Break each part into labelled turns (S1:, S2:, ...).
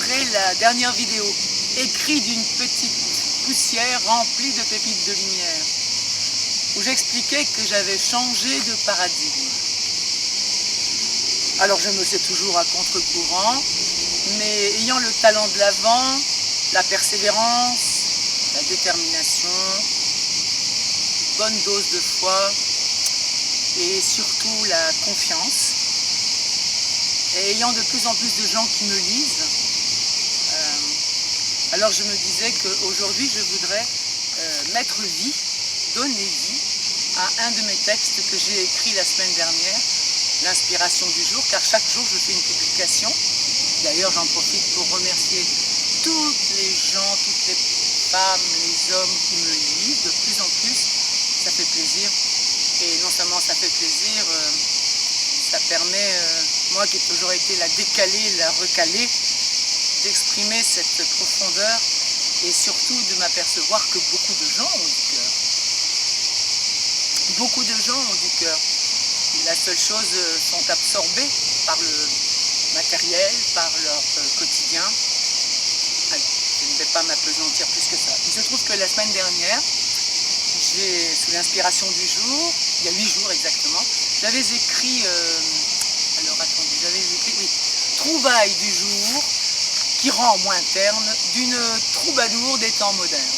S1: regarderez la dernière vidéo, écrite d'une petite poussière remplie de pépites de lumière, où j'expliquais que j'avais changé de paradigme. Alors je me sais toujours à contre-courant, mais ayant le talent de l'avant, la persévérance, la détermination, bonne dose de foi et surtout la confiance. Et ayant de plus en plus de gens qui me lisent, alors je me disais qu'aujourd'hui je voudrais mettre vie, donner vie à un de mes textes que j'ai écrit la semaine dernière, l'inspiration du jour, car chaque jour je fais une publication. D'ailleurs j'en profite pour remercier toutes les gens, toutes les femmes, les hommes qui me lisent de plus en plus. Ça fait plaisir. Et non seulement ça fait plaisir, ça permet, moi qui ai toujours été la décalée, la recalée, d'exprimer cette profondeur et surtout de m'apercevoir que beaucoup de gens ont du cœur. Beaucoup de gens ont du cœur. La seule chose, sont absorbés par le matériel, par leur quotidien. Allez, je ne vais pas m'apesantir plus que ça. Il se trouve que la semaine dernière, sous l'inspiration du jour, il y a 8 jours exactement, j'avais écrit, trouvaille du jour qui rend moins terne d'une troubadour des temps modernes.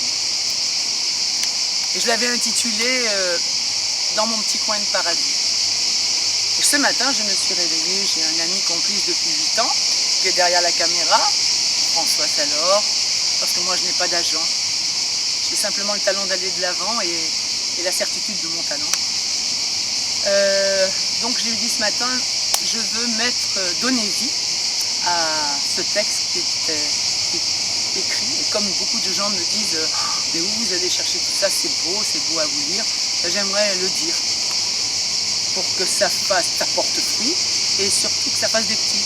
S1: Et je l'avais intitulé Dans mon petit coin de paradis. Et ce matin, je me suis réveillée, j'ai un ami complice depuis 8 ans, qui est derrière la caméra, François Salor, parce que moi je n'ai pas d'agent. J'ai simplement le talent d'aller de l'avant et la certitude de mon talent. Donc je lui ai dit ce matin, je veux donner vie à ce texte qui est écrit. Et comme beaucoup de gens me disent, mais où vous allez chercher tout ça, c'est beau à vous lire, j'aimerais le dire pour que ça porte fruit et surtout que ça fasse des petits.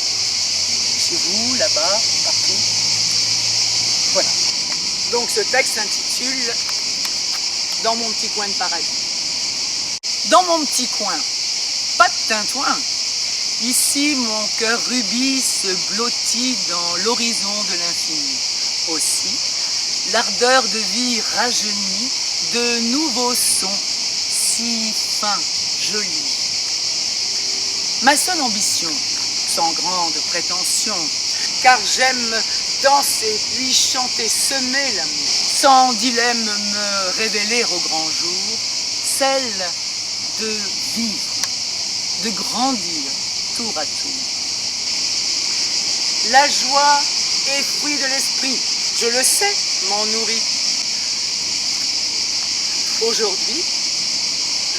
S1: Chez vous, là-bas, partout. Voilà. Donc ce texte s'intitule Dans mon petit coin de paradis. Dans mon petit coin, pas de tintouin. Ici, mon cœur rubis se blottit dans l'horizon de l'infini. Aussi, l'ardeur de vie rajeunit de nouveaux sons, si fins, jolis. Ma seule ambition, sans grande prétention, car j'aime danser, puis chanter, semer l'amour, sans dilemme me révéler au grand jour, celle de vivre, de grandir tour à tour. La joie est fruit de l'esprit, je le sais, m'en nourrit. Aujourd'hui,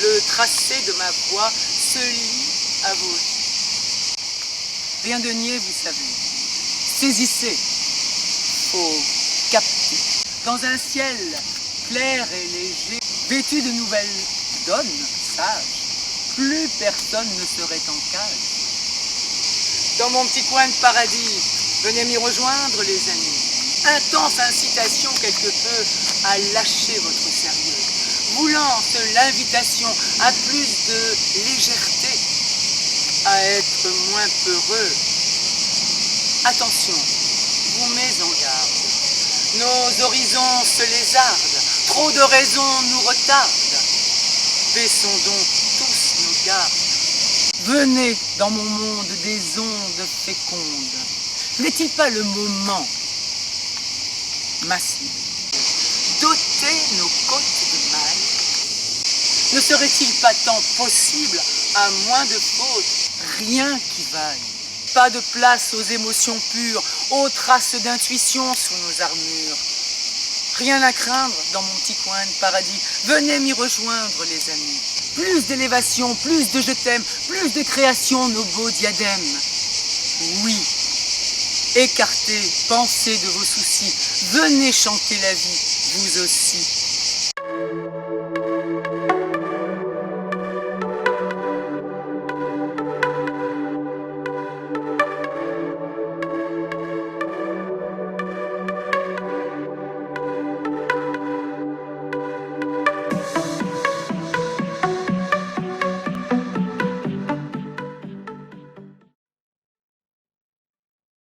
S1: le tracé de ma voix se lie à vos vies. Rien de nier, vous savez. Saisissez, faut capter. Dans un ciel clair et léger, vêtu de nouvelles donnes sages, plus personne ne serait en cage. Dans mon petit coin de paradis, venez m'y rejoindre les amis. Intense incitation quelque peu à lâcher votre sérieux. Vous lance l'invitation à plus de légèreté, à être moins peureux. Attention, vous mets en garde. Nos horizons se lézardent, trop de raisons nous retardent. Baissons donc tous nos gardes. Venez dans mon monde des ondes fécondes. N'est-il pas le moment massif doter nos côtes de mailles? Ne serait-il pas temps possible, à moins de fautes, rien qui vaille? Pas de place aux émotions pures, aux traces d'intuition sous nos armures. Rien à craindre dans mon petit coin de paradis. Venez m'y rejoindre, les amis. Plus d'élévation, plus de je t'aime, plus de création, nos beaux diadèmes. Oui, écartez, pensez de vos soucis. Venez chanter la vie, vous aussi.